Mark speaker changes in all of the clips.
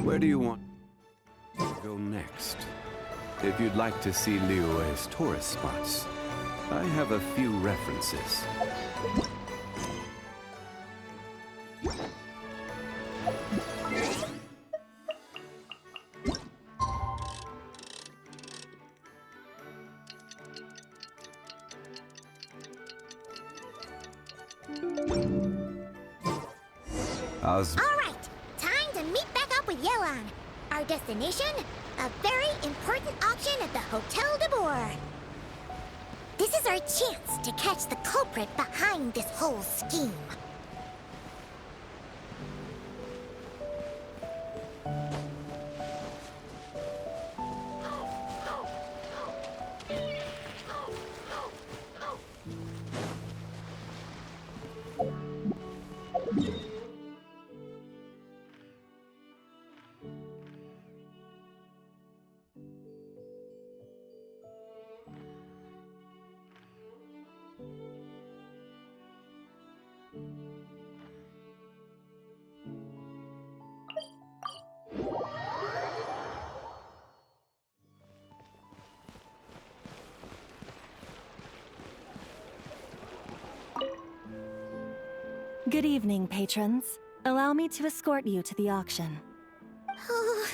Speaker 1: Where do you want to go next? If you'd like to see Liyue's tourist spots, I have a few references.
Speaker 2: All right, time to meet back up with Yelan. Our destination? A very important auction at the Hotel de Boer. This is our chance to catch the culprit behind this whole scheme.
Speaker 3: Good evening, patrons. Allow me to escort you to the auction.
Speaker 2: Oh,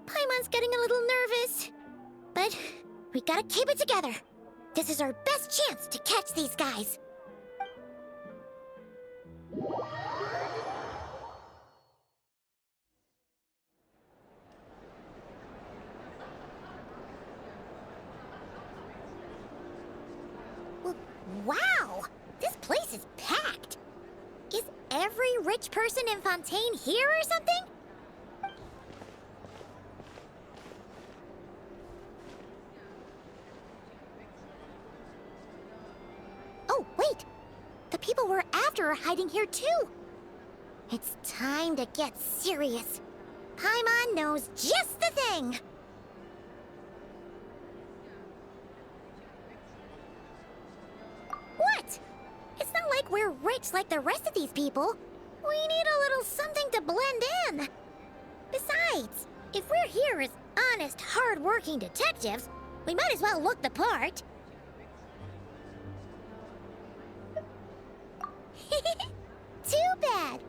Speaker 2: Paimon's getting a little nervous. But we gotta keep it together. This is our best chance to catch these guys. Wow! This place is packed! Is every rich person in Fontaine here or something? Oh, wait! The people we're after are hiding here too! It's time to get serious. Paimon knows just the thing! What? It's not like we're rich like the rest of these people. We need a little something to blend in. Besides, if we're here as honest, hard-working detectives, we might as well look the part. Too bad.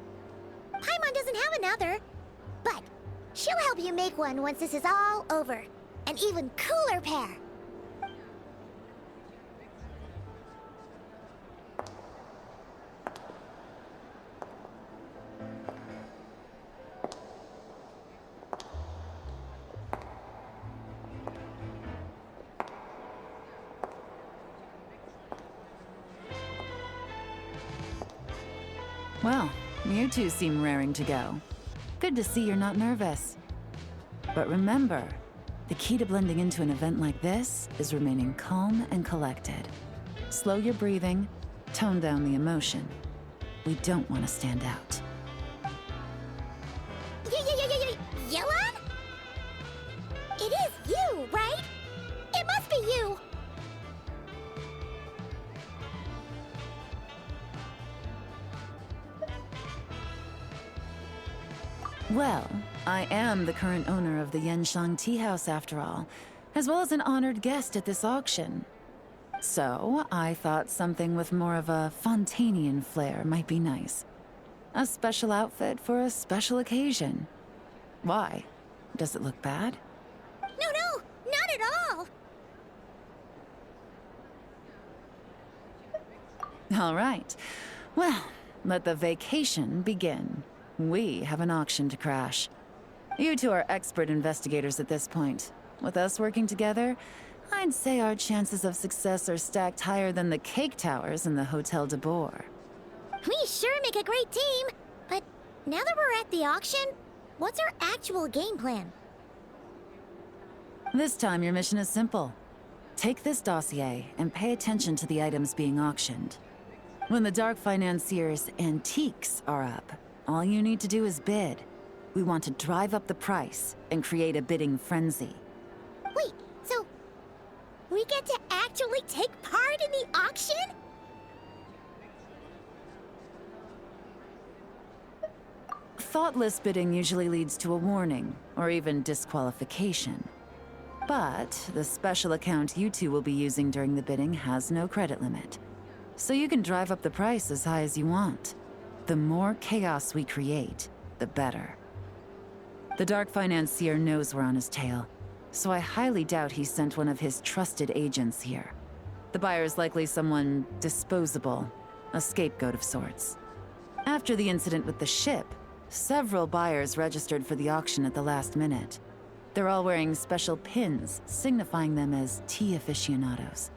Speaker 2: Paimon doesn't have another. But she'll help you make one once this is all over. An even cooler pair.
Speaker 4: Well, you two seem raring to go. Good to see you're not nervous. But remember, the key to blending into an event like this is remaining calm and collected. Slow your breathing, tone down the emotion. We don't want to stand out.
Speaker 2: Yelan? It is you, right? It must be you!
Speaker 4: Well, I am the current owner of the Genshin Tea House after all, as well as an honored guest at this auction. So, I thought something with more of a Fontainian flair might be nice. A special outfit for a special occasion. Why? Does it look bad?
Speaker 2: No, not at all.
Speaker 4: All right. Well, let the vacation begin. We have an auction to crash. You two are expert investigators at this point. With us working together, I'd say our chances of success are stacked higher than the cake towers in the Hotel de Boer.
Speaker 2: We sure make a great team. But now that we're at the auction, what's our actual game plan?
Speaker 4: This time, your mission is simple. Take this dossier and pay attention to the items being auctioned. When the Dark Financier's antiques are up, all you need to do is bid. We want to drive up the price and create a bidding frenzy.
Speaker 2: Wait, so we get to actually take part in the auction?
Speaker 4: Thoughtless bidding usually leads to a warning, or even disqualification. But the special account you two will be using during the bidding has no credit limit. So you can drive up the price as high as you want. The more chaos we create, the better. The Dark Financier knows we're on his tail, so I highly doubt he sent one of his trusted agents here. The buyer's likely someone disposable, a scapegoat of sorts. After the incident with the ship, several buyers registered for the auction at the last minute. They're all wearing special pins, signifying them as tea aficionados.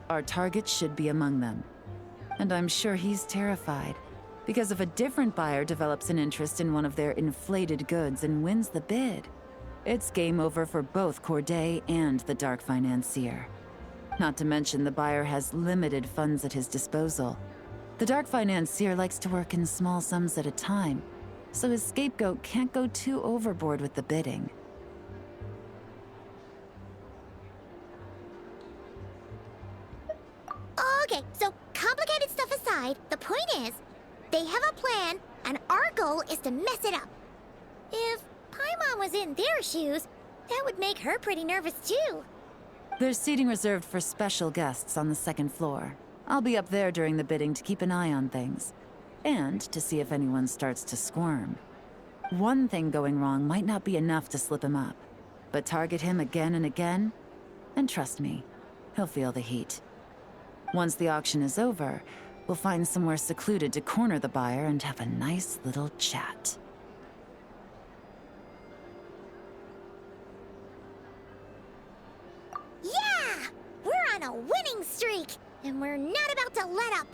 Speaker 4: Our target should be among them. And I'm sure he's terrified, because if a different buyer develops an interest in one of their inflated goods and wins the bid, it's game over for both Corday and the Dark Financier. Not to mention the buyer has limited funds at his disposal. The Dark Financier likes to work in small sums at a time, so his scapegoat can't go too overboard with the bidding.
Speaker 2: Okay, so complicated stuff aside, the point is, they have a plan, and our goal is to mess it up. If Paimon was in their shoes, that would make her pretty nervous too.
Speaker 4: There's seating reserved for special guests on the second floor. I'll be up there during the bidding to keep an eye on things, and to see if anyone starts to squirm. One thing going wrong might not be enough to slip him up, but target him again and again, and trust me, he'll feel the heat. Once the auction is over, we'll find somewhere secluded to corner the buyer and have a nice little chat.
Speaker 2: Yeah! We're on a winning streak, and we're not about to let up.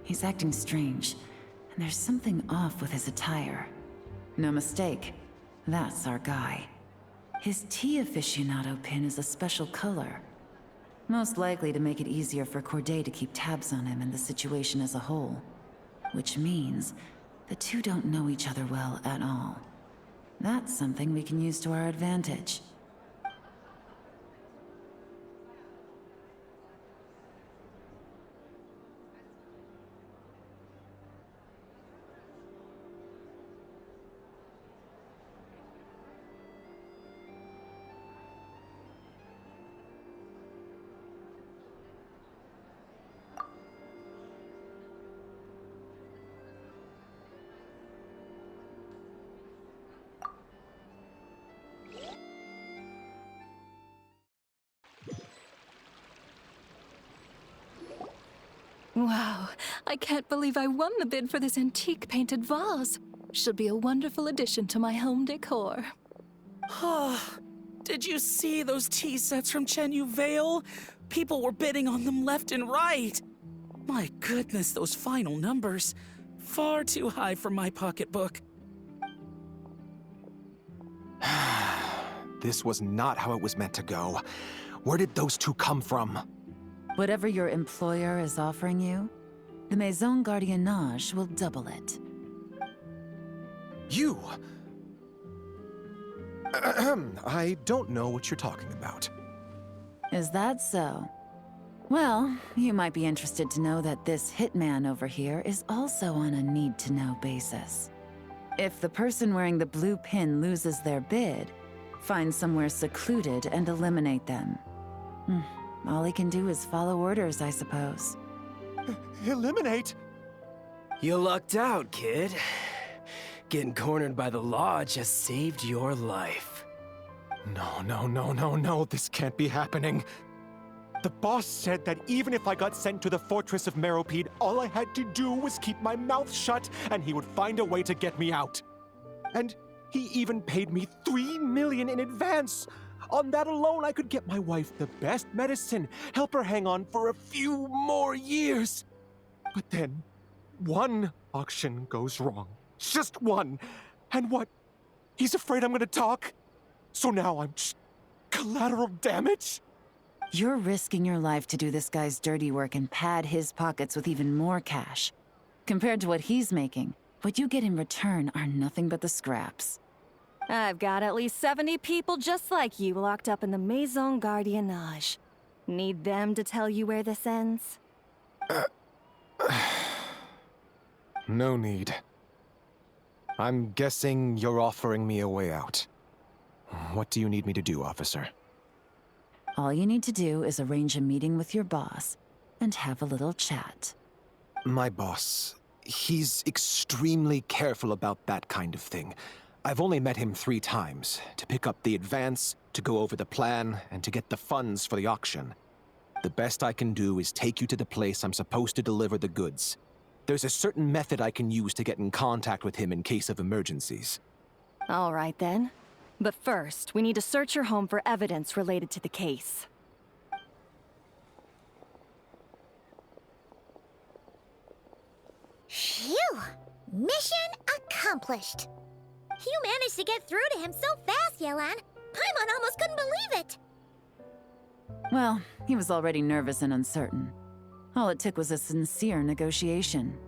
Speaker 4: He's acting strange, and there's something off with his attire. No mistake, that's our guy. His tea aficionado pin is a special color. Most likely to make it easier for Corday to keep tabs on him and the situation as a whole. Which means the two don't know each other well at all. That's something we can use to our advantage.
Speaker 3: Wow, I can't believe I won the bid for this antique painted vase. Should be a wonderful addition to my home decor.
Speaker 5: Did you see those tea sets from Chenyu Vale? People were bidding on them left and right. My goodness, those final numbers. Far too high for my pocketbook.
Speaker 6: This was not how it was meant to go. Where did those two come from?
Speaker 4: Whatever your employer is offering you, the Maison Gardiennage will double it.
Speaker 6: You? I don't know what you're talking about.
Speaker 4: Is that so? Well, you might be interested to know that this hitman over here is also on a need-to-know basis. If the person wearing the blue pin loses their bid, find somewhere secluded and eliminate them. All he can do is follow orders, I suppose.
Speaker 6: Eliminate?
Speaker 7: You lucked out, kid. Getting cornered by the law just saved your life.
Speaker 6: No, this can't be happening. The boss said that even if I got sent to the Fortress of Meropide, all I had to do was keep my mouth shut and he would find a way to get me out. And he even paid me $3 million in advance. On that alone, I could get my wife the best medicine, help her hang on for a few more years. But then, one auction goes wrong. Just one. And what? He's afraid I'm gonna talk? So now I'm just collateral damage?
Speaker 4: You're risking your life to do this guy's dirty work and pad his pockets with even more cash. Compared to what he's making, what you get in return are nothing but the scraps.
Speaker 3: I've got at least 70 people just like you locked up in the Maison Gardiennage. Need them to tell you where this ends?
Speaker 6: No need. I'm guessing you're offering me a way out. What do you need me to do, officer?
Speaker 4: All you need to do is arrange a meeting with your boss and have a little chat.
Speaker 6: My boss, he's extremely careful about that kind of thing. I've only met him 3 times, to pick up the advance, to go over the plan, and to get the funds for the auction. The best I can do is take you to the place I'm supposed to deliver the goods. There's a certain method I can use to get in contact with him in case of emergencies.
Speaker 3: All right then. But first, we need to search your home for evidence related to the case.
Speaker 2: Phew! Mission accomplished. You managed to get through to him so fast, Yelan. Paimon almost couldn't believe it.
Speaker 4: Well, he was already nervous and uncertain. All it took was a sincere negotiation.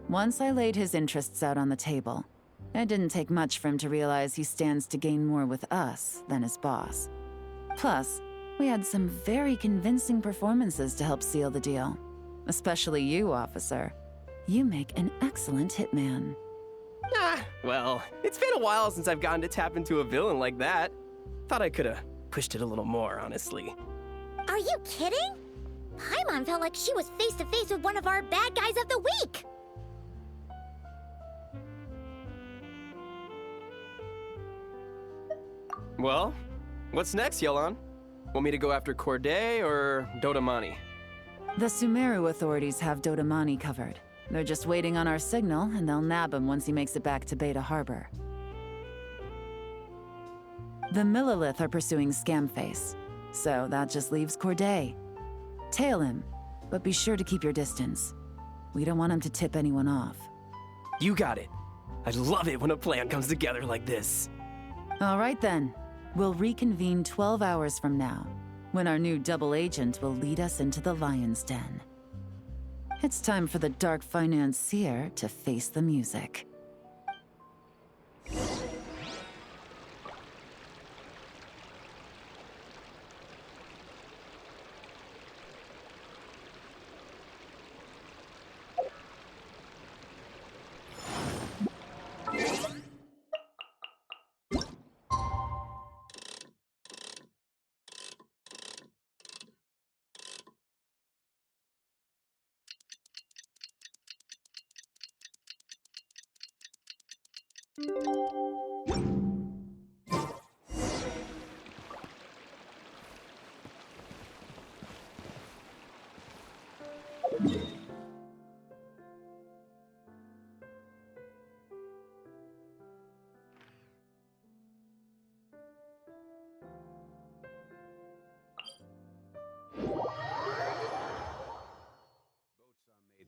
Speaker 4: Once I laid his interests out on the table, it didn't take much for him to realize he stands to gain more with us than his boss. Plus, we had some very convincing performances to help seal the deal. Especially you, officer. You make an excellent hitman.
Speaker 7: Well, it's been a while since I've gotten to tap into a villain like that. Thought I could've pushed it a little more, honestly.
Speaker 2: Are you kidding? Paimon felt like she was face to face with one of our bad guys of the week.
Speaker 7: Well, what's next, Yelan? Want me to go after Corday or Dodamani?
Speaker 4: The Sumeru authorities have Dodamani covered. They're just waiting on our signal, and they'll nab him once he makes it back to Beta Harbor. The Millilith are pursuing Scamface, so that just leaves Corday. Tail him, but be sure to keep your distance. We don't want him to tip anyone off.
Speaker 7: You got it. I love it when a plan comes together like this.
Speaker 4: All right then. We'll reconvene 12 hours from now, when our new double agent will lead us into the Lion's Den. It's time for the dark financier to face the music.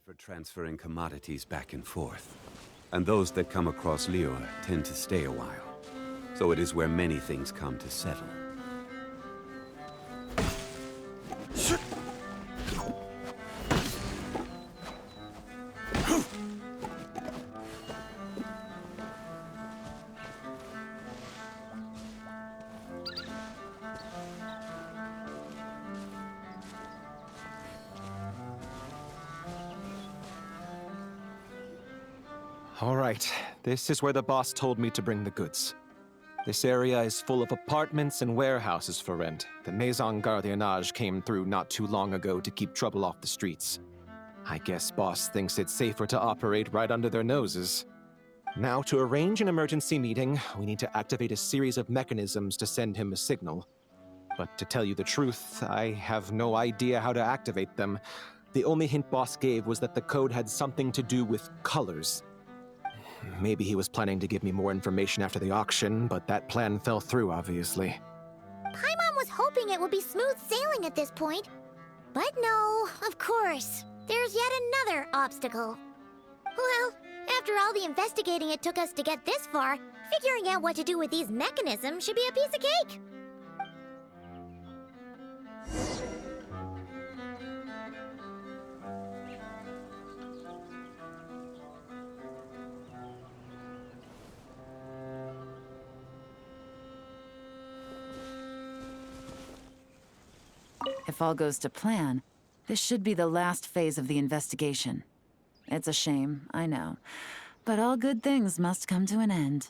Speaker 1: For transferring commodities back and forth. And those that come across Liyue tend to stay a while. So it is where many things come to settle.
Speaker 6: All right, this is where the boss told me to bring the goods. This area is full of apartments and warehouses for rent. The Maison Gardiennage came through not too long ago to keep trouble off the streets. I guess boss thinks it's safer to operate right under their noses. Now, to arrange an emergency meeting, we need to activate a series of mechanisms to send him a signal. But to tell you the truth, I have no idea how to activate them. The only hint boss gave was that the code had something to do with colors. Maybe he was planning to give me more information after the auction, but that plan fell through, obviously.
Speaker 2: Paimon was hoping it would be smooth sailing at this point. But no, of course. There's yet another obstacle. Well, after all the investigating it took us to get this far, figuring out what to do with these mechanisms should be a piece of cake.
Speaker 4: If all goes to plan, this should be the last phase of the investigation. It's a shame, I know. But all good things must come to an end.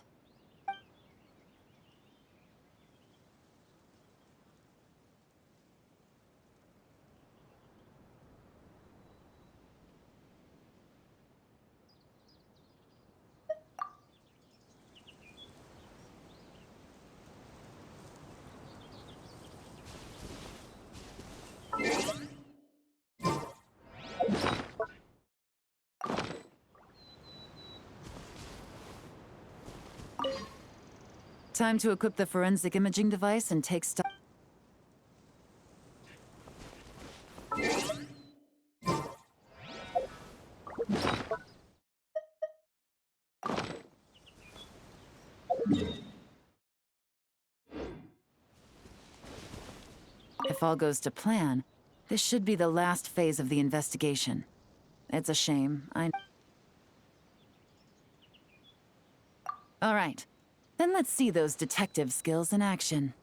Speaker 4: Time to equip the forensic imaging device and take stock. If all goes to plan, this should be the last phase of the investigation. It's a shame, I know. All right. Then let's see those detective skills in action.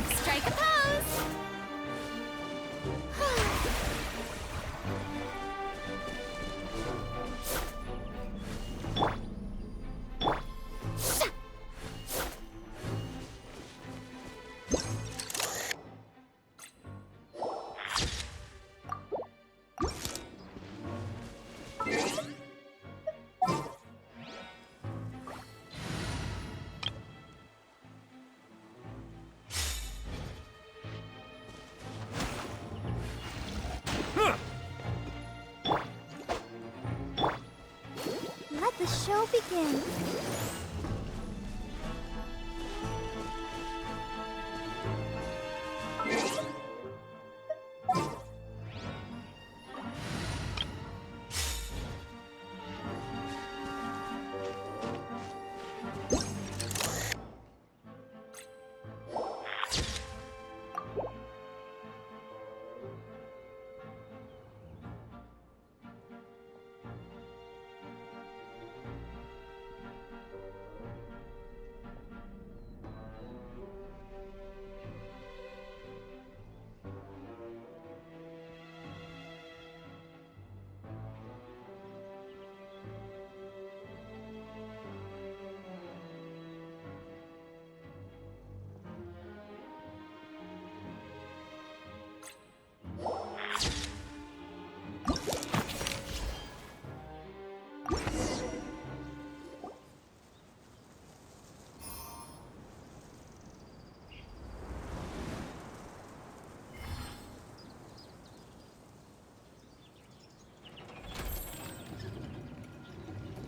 Speaker 2: Strike a pose! Let the show begin.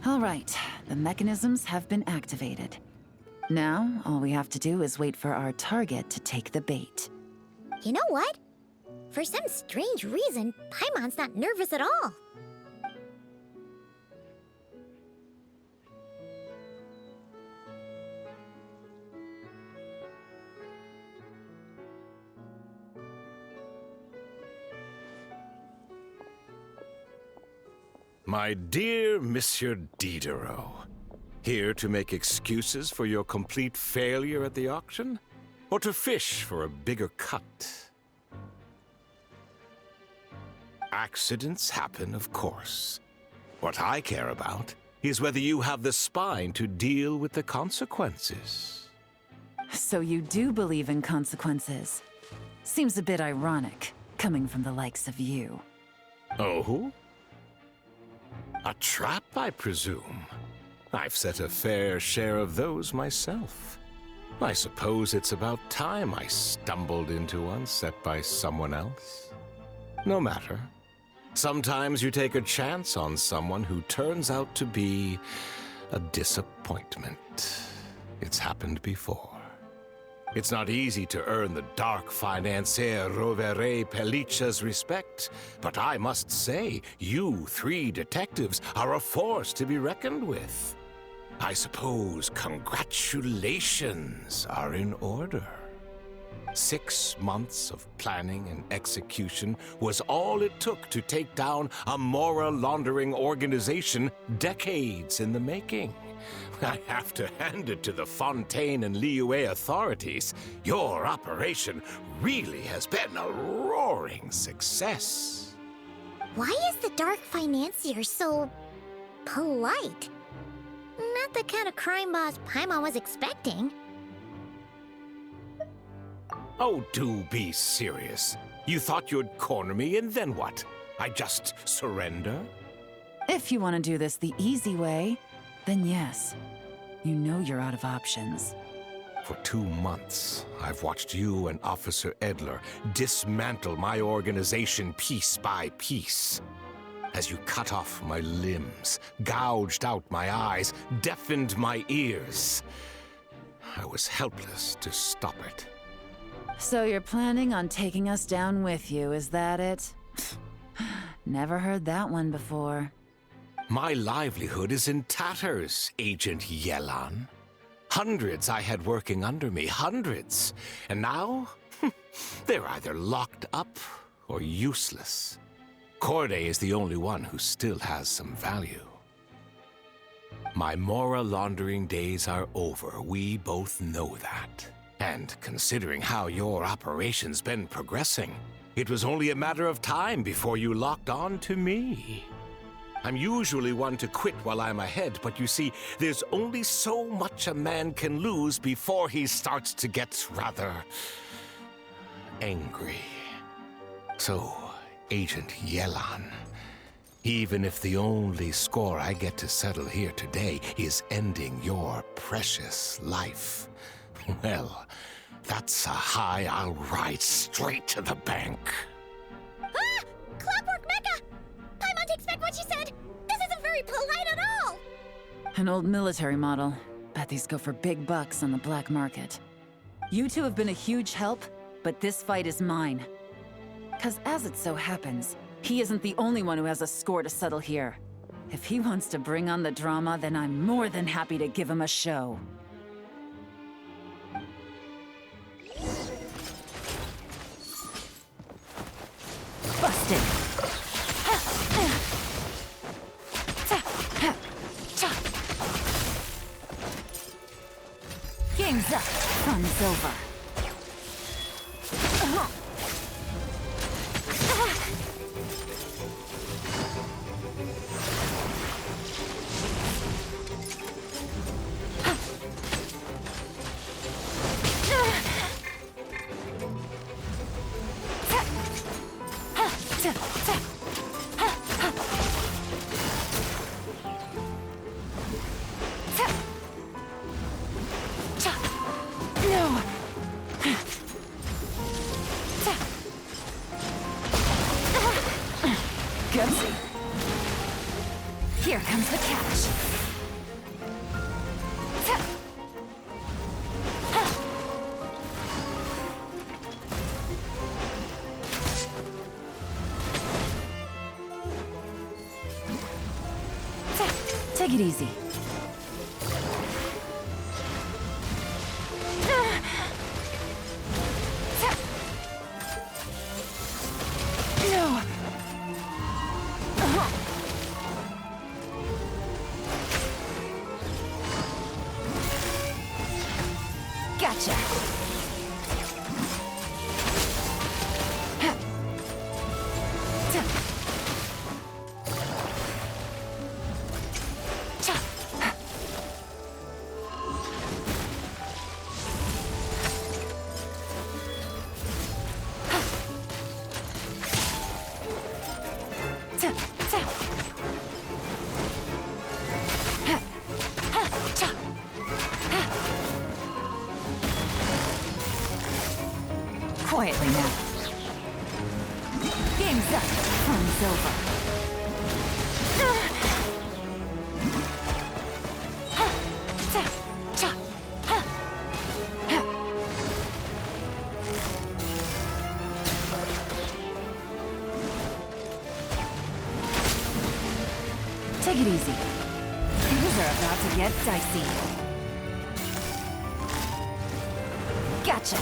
Speaker 4: All right, the mechanisms have been activated. Now, all we have to do is wait for our target to take the bait.
Speaker 2: You know what? For some strange reason, Paimon's not nervous at all.
Speaker 8: My dear Monsieur Diderot, here to make excuses for your complete failure at the auction? Or to fish for a bigger cut? Accidents happen, of course. What I care about is whether you have the spine to deal with the consequences.
Speaker 4: So you do believe in consequences. Seems a bit ironic, coming from the likes of you.
Speaker 8: Oh? A trap, I presume. I've set a fair share of those myself. I suppose it's about time I stumbled into one set by someone else. No matter. Sometimes you take a chance on someone who turns out to be a disappointment. It's happened before. It's not easy to earn the dark financier Rovere Pelliccia's respect, but I must say, you three detectives are a force to be reckoned with. I suppose congratulations are in order. 6 months of planning and execution was all it took to take down a Mora laundering organization decades in the making. I have to hand it to the Fontaine and Liyue authorities. Your operation really has been a roaring success.
Speaker 2: Why is the Dark Financier so polite? Not the kind of crime boss Paimon was expecting.
Speaker 8: Oh, do be serious. You thought you'd corner me, and then what? I just surrender?
Speaker 4: If you want to do this the easy way, then yes. You know you're out of options.
Speaker 8: For 2 months, I've watched you and Officer Edler dismantle my organization piece by piece. As you cut off my limbs, gouged out my eyes, deafened my ears. I was helpless to stop it.
Speaker 4: So you're planning on taking us down with you, is that it? Never heard that one before.
Speaker 8: My livelihood is in tatters, Agent Yelan. Hundreds I had working under me, hundreds. And now, they're either locked up or useless. Corday is the only one who still has some value. My Mora laundering days are over. We both know that. And considering how your operation's been progressing, it was only a matter of time before you locked on to me. I'm usually one to quit while I'm ahead, but you see, there's only so much a man can lose before he starts to get rather angry. So, Agent Yelan, even if the only score I get to settle here today is ending your precious life, well, that's a high I'll ride straight to the bank.
Speaker 2: Ah! Clockwork Mecha! Paimon takes back what she said! This isn't very polite at all!
Speaker 4: An old military model. Bet these go for big bucks on the black market. You two have been a huge help, but this fight is mine. 'Cause as it so happens, he isn't the only one who has a score to settle here. If he wants to bring on the drama, then I'm more than happy to give him a show. Busted! Game's up. Fun's over. No! Gutsy. Here comes the catch. Take it easy. No! Gotcha! Quietly now. Game's up. Fun's over. Take it easy. Things are about to get dicey. Gotcha.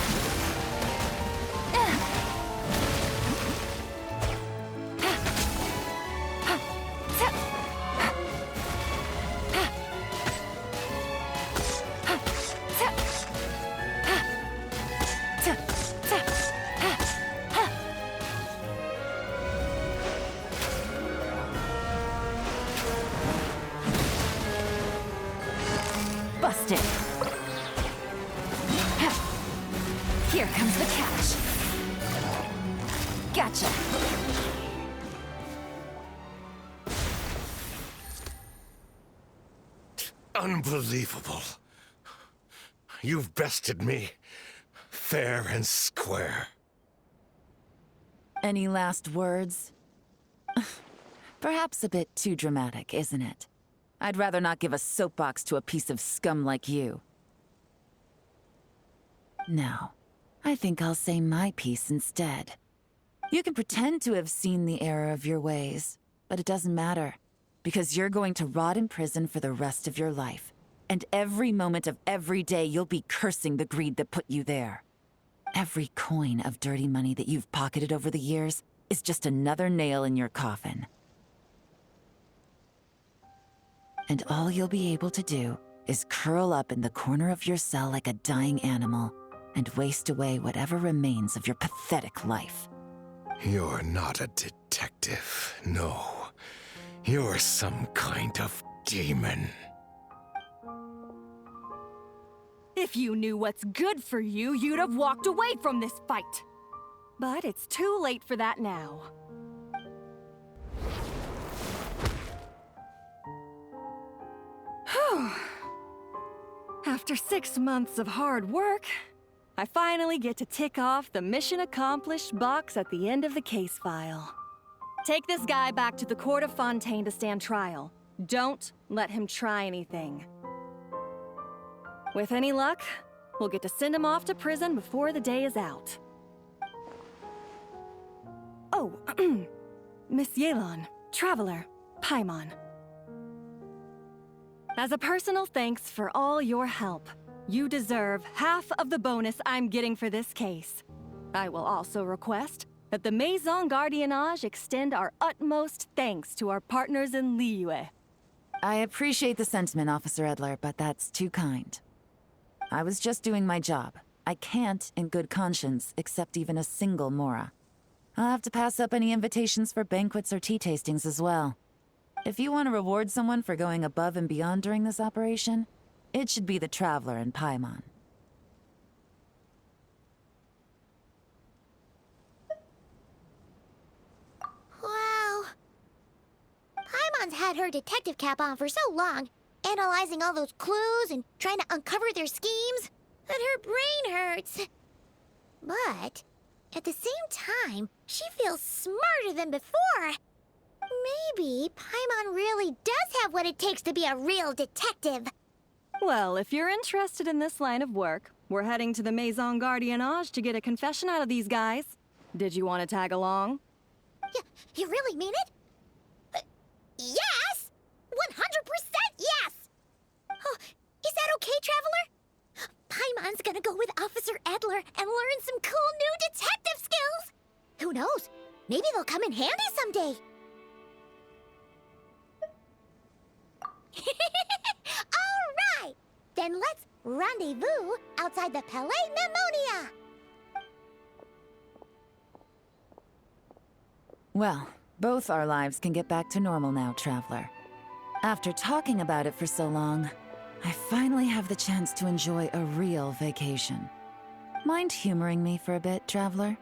Speaker 4: Busted. Here comes the catch. Gotcha.
Speaker 8: Unbelievable. You've bested me, fair and square.
Speaker 4: Any last words? Perhaps a bit too dramatic, isn't it? I'd rather not give a soapbox to a piece of scum like you. No, I think I'll say my piece instead. You can pretend to have seen the error of your ways, but it doesn't matter, because you're going to rot in prison for the rest of your life. And every moment of every day you'll be cursing the greed that put you there. Every coin of dirty money that you've pocketed over the years is just another nail in your coffin. And all you'll be able to do is curl up in the corner of your cell like a dying animal and waste away whatever remains of your pathetic life.
Speaker 8: You're not a detective, no. You're some kind of demon.
Speaker 3: If you knew what's good for you, you'd have walked away from this fight. But it's too late for that now. Whew. After 6 months of hard work, I finally get to tick off the mission accomplished box at the end of the case file. Take this guy back to the Court of Fontaine to stand trial. Don't let him try anything. With any luck, we'll get to send him off to prison before the day is out. Oh, Miss Yelan, Traveler, Paimon. As a personal thanks for all your help, you deserve half of the bonus I'm getting for this case. I will also request that the Maison Gardiennage extend our utmost thanks to our partners in Liyue.
Speaker 4: I appreciate the sentiment, Officer Edler, but that's too kind. I was just doing my job. I can't, in good conscience, accept even a single Mora. I'll have to pass up any invitations for banquets or tea tastings as well. If you want to reward someone for going above and beyond during this operation, it should be the Traveler and Paimon.
Speaker 2: Wow. Paimon's had her detective cap on for so long, analyzing all those clues and trying to uncover their schemes, that her brain hurts. But at the same time, she feels smarter than before. Maybe Paimon really does have what it takes to be a real detective.
Speaker 3: Well, if you're interested in this line of work, we're heading to the Maison Gardiennage to get a confession out of these guys. Did you want to tag along?
Speaker 2: You really mean it? Yes! 100% yes! Oh, is that okay, Traveler? Paimon's gonna go with Officer Edler and learn some cool new detective skills! Who knows? Maybe they'll come in handy someday. All right! Then let's rendezvous outside the Palais Mnemonia!
Speaker 4: Well, both our lives can get back to normal now, Traveler. After talking about it for so long, I finally have the chance to enjoy a real vacation. Mind humoring me for a bit, Traveler?